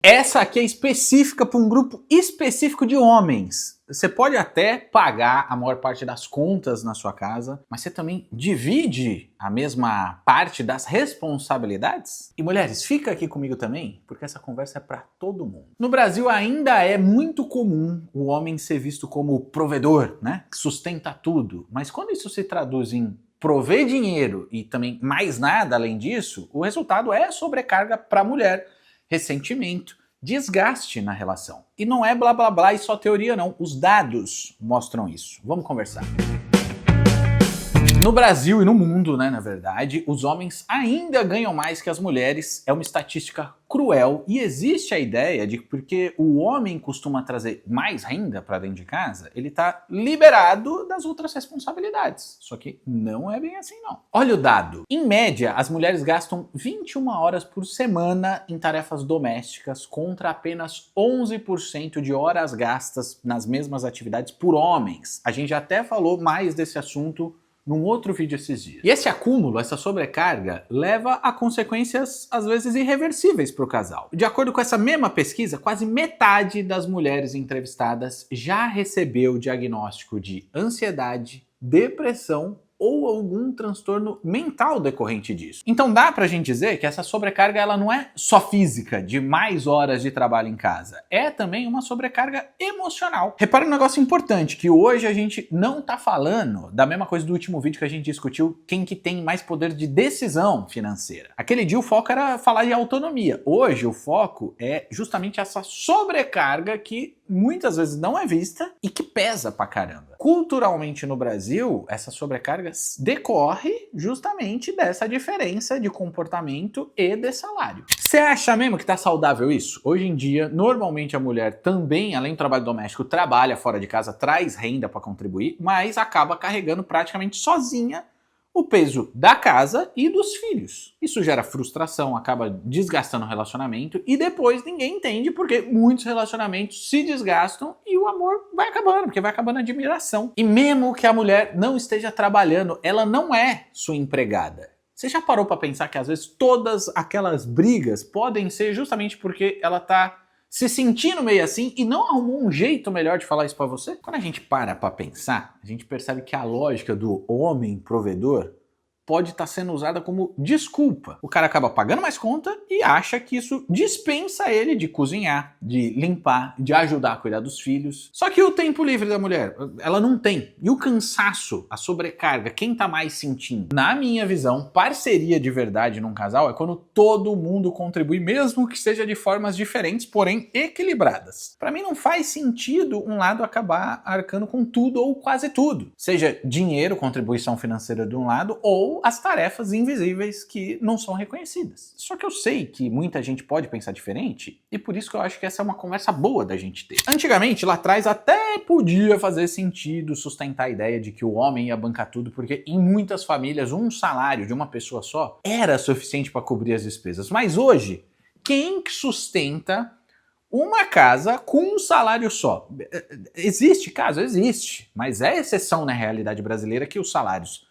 Essa aqui é específica para um grupo específico de homens. Você pode até pagar a maior parte das contas na sua casa, mas você também divide a mesma parte das responsabilidades? E mulheres, fica aqui comigo também, porque essa conversa é para todo mundo. No Brasil ainda é muito comum o homem ser visto como provedor, né? Que sustenta tudo. Mas quando isso se traduz em prover dinheiro e também mais nada além disso, o resultado é sobrecarga para a mulher, ressentimento, desgaste na relação. E não é blá blá blá e só teoria não, os dados mostram isso. Vamos conversar. No Brasil e no mundo, né, na verdade, os homens ainda ganham mais que as mulheres. É uma estatística cruel e existe a ideia de que porque o homem costuma trazer mais renda para dentro de casa, ele tá liberado das outras responsabilidades. Só que não é bem assim não. Olha o dado. Em média, as mulheres gastam 21 horas por semana em tarefas domésticas contra apenas 11% de horas gastas nas mesmas atividades por homens. A gente já até falou mais desse assunto num outro vídeo esses dias. E esse acúmulo, essa sobrecarga, leva a consequências às vezes irreversíveis para o casal. De acordo com essa mesma pesquisa, quase metade das mulheres entrevistadas já recebeu diagnóstico de ansiedade, depressão ou algum transtorno mental decorrente disso. Então dá pra gente dizer que essa sobrecarga ela não é só física, de mais horas de trabalho em casa, é também uma sobrecarga emocional. Repara um negócio importante, que hoje a gente não tá falando da mesma coisa do último vídeo que a gente discutiu, quem que tem mais poder de decisão financeira. Aquele dia o foco era falar de autonomia, hoje o foco é justamente essa sobrecarga que muitas vezes não é vista e que pesa pra caramba. Culturalmente no Brasil, essa sobrecarga decorre justamente dessa diferença de comportamento e de salário. Você acha mesmo que tá saudável isso? Hoje em dia, normalmente a mulher também, além do trabalho doméstico, trabalha fora de casa, traz renda para contribuir, mas acaba carregando praticamente sozinha o peso da casa e dos filhos. Isso gera frustração, acaba desgastando o relacionamento e depois ninguém entende porque muitos relacionamentos se desgastam e o amor vai acabando, porque vai acabando a admiração. E mesmo que a mulher não esteja trabalhando, ela não é sua empregada. Você já parou para pensar que às vezes todas aquelas brigas podem ser justamente porque ela tá se sentindo meio assim e não arrumou um jeito melhor de falar isso pra você? Quando a gente para pra pensar, a gente percebe que a lógica do homem provedor pode estar sendo usada como desculpa. O cara acaba pagando mais conta e acha que isso dispensa ele de cozinhar, de limpar, de ajudar a cuidar dos filhos. Só que o tempo livre da mulher, ela não tem. E o cansaço, a sobrecarga, quem tá mais sentindo? Na minha visão, parceria de verdade num casal é quando todo mundo contribui, mesmo que seja de formas diferentes, porém equilibradas. Pra mim não faz sentido um lado acabar arcando com tudo ou quase tudo. Seja dinheiro, contribuição financeira de um lado, ou as tarefas invisíveis que não são reconhecidas. Só que eu sei que muita gente pode pensar diferente e por isso que eu acho que essa é uma conversa boa da gente ter. Antigamente, lá atrás, até podia fazer sentido sustentar a ideia de que o homem ia bancar tudo porque em muitas famílias um salário de uma pessoa só era suficiente para cobrir as despesas. Mas hoje, quem que sustenta uma casa com um salário só? Existe caso? Existe. Mas é exceção na realidade brasileira que os salários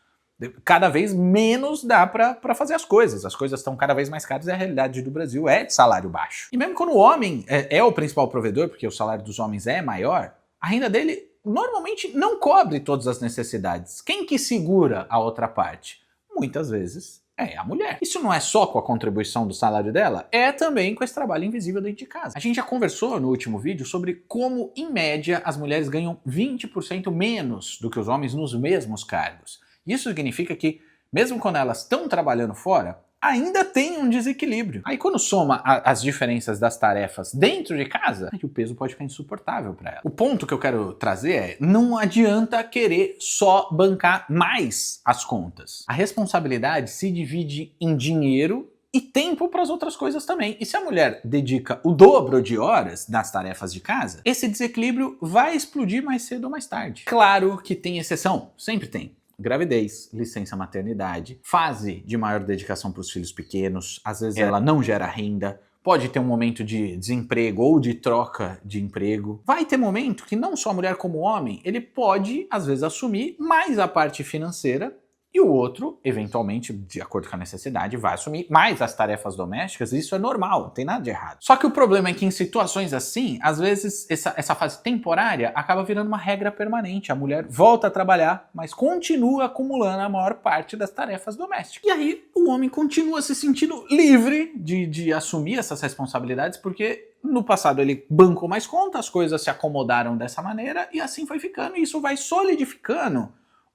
cada vez menos dá pra fazer as coisas estão cada vez mais caras e a realidade do Brasil é de salário baixo. E mesmo quando o homem é o principal provedor, porque o salário dos homens é maior, a renda dele normalmente não cobre todas as necessidades. Quem que segura a outra parte? Muitas vezes é a mulher. Isso não é só com a contribuição do salário dela, é também com esse trabalho invisível dentro de casa. A gente já conversou no último vídeo sobre como, em média, as mulheres ganham 20% menos do que os homens nos mesmos cargos. Isso significa que, mesmo quando elas estão trabalhando fora, ainda tem um desequilíbrio. Aí quando soma as diferenças das tarefas dentro de casa, o peso pode ficar insuportável para ela. O ponto que eu quero trazer é, não adianta querer só bancar mais as contas. A responsabilidade se divide em dinheiro e tempo para as outras coisas também. E se a mulher dedica o dobro de horas nas tarefas de casa, esse desequilíbrio vai explodir mais cedo ou mais tarde. Claro que tem exceção, sempre tem. Gravidez, licença maternidade, fase de maior dedicação para os filhos pequenos, às vezes ela não gera renda, pode ter um momento de desemprego ou de troca de emprego. Vai ter momento que não só a mulher como o homem, ele pode, às vezes, assumir mais a parte financeira E o outro, eventualmente, de acordo com a necessidade, vai assumir mais as tarefas domésticas, e isso é normal, não tem nada de errado. Só que o problema é que em situações assim, às vezes essa fase temporária acaba virando uma regra permanente. A mulher volta a trabalhar, mas continua acumulando a maior parte das tarefas domésticas. E aí o homem continua se sentindo livre de assumir essas responsabilidades, porque no passado ele bancou mais conta, as coisas se acomodaram dessa maneira e assim foi ficando, e isso vai solidificando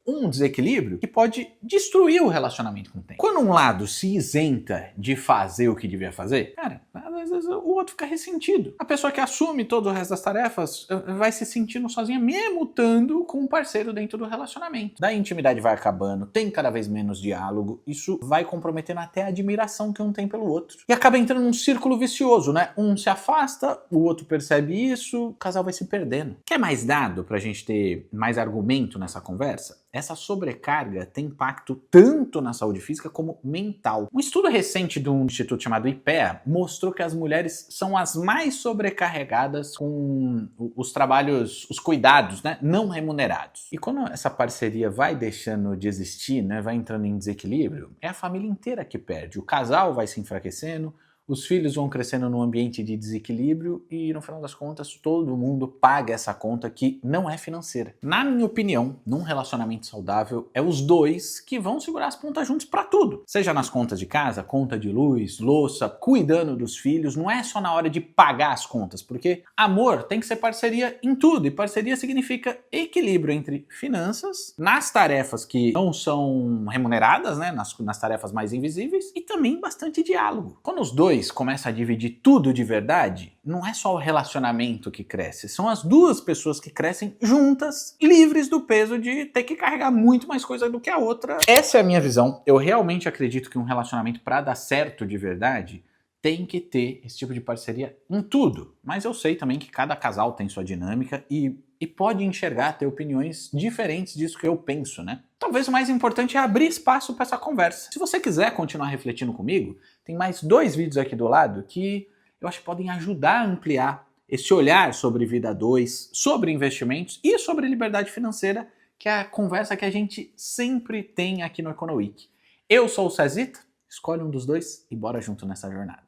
um desequilíbrio que pode destruir o relacionamento com o tempo. Quando um lado se isenta de fazer o que devia fazer, cara, às vezes o outro fica ressentido. A pessoa que assume todo o resto das tarefas vai se sentindo sozinha, mesmo estando com um parceiro dentro do relacionamento. Daí a intimidade vai acabando, tem cada vez menos diálogo, isso vai comprometendo até a admiração que um tem pelo outro. E acaba entrando num círculo vicioso, né? Um se afasta, o outro percebe isso, o casal vai se perdendo. Quer mais dado pra gente ter mais argumento nessa conversa? Essa sobrecarga tem impacto tanto na saúde física como mental. Um estudo recente de um instituto chamado IPEA mostrou que as mulheres são as mais sobrecarregadas com os trabalhos, os cuidados, né, não remunerados. E quando essa parceria vai deixando de existir, né, vai entrando em desequilíbrio, é a família inteira que perde. O casal vai se enfraquecendo, os filhos vão crescendo num ambiente de desequilíbrio e, no final das contas, todo mundo paga essa conta que não é financeira. Na minha opinião, num relacionamento saudável, é os dois que vão segurar as pontas juntos para tudo. Seja nas contas de casa, conta de luz, louça, cuidando dos filhos, não é só na hora de pagar as contas, porque amor tem que ser parceria em tudo, e parceria significa equilíbrio entre finanças, nas tarefas que não são remuneradas, né, nas tarefas mais invisíveis, e também bastante diálogo. Quando os dois começam a dividir tudo de verdade, não é só o relacionamento que cresce, são as duas pessoas que crescem juntas, livres do peso de ter que carregar muito mais coisa do que a outra. Essa é a minha visão. Eu realmente acredito que um relacionamento, para dar certo de verdade, tem que ter esse tipo de parceria em tudo. Mas eu sei também que cada casal tem sua dinâmica e pode enxergar, ter opiniões diferentes disso que eu penso, né? Talvez o mais importante é abrir espaço para essa conversa. Se você quiser continuar refletindo comigo, tem mais 2 vídeos aqui do lado que eu acho que podem ajudar a ampliar esse olhar sobre vida a dois, sobre investimentos e sobre liberdade financeira, que é a conversa que a gente sempre tem aqui no Econoweek. Eu sou o Cezita, escolhe um dos dois e bora junto nessa jornada.